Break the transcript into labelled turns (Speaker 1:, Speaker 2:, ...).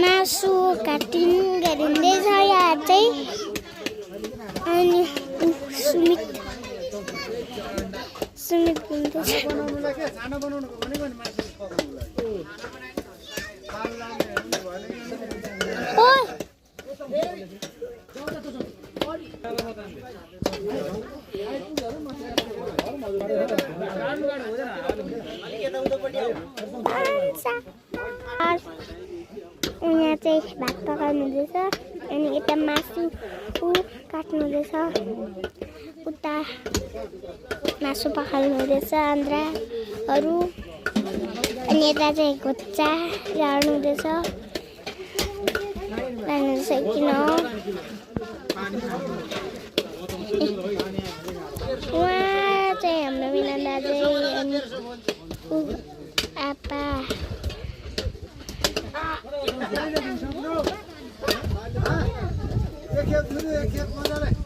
Speaker 1: मासु काटिङ गरिँदैछ यहाँ चाहिँ अनि सुमित हुँदैछ यहाँ चाहिँ भात पकाउनु हुँदैछ अनि यता मासु काट्नु हुँदैछ उता मासु पकाउनु हुँदैछ आन्द्राहरू अनि यता चाहिँ घोच्चा झार्नु हुँदैछ किन उहाँ चाहिँ हाम्रो मिलन दाजु अनि आप्पा
Speaker 2: एक खेत मजाले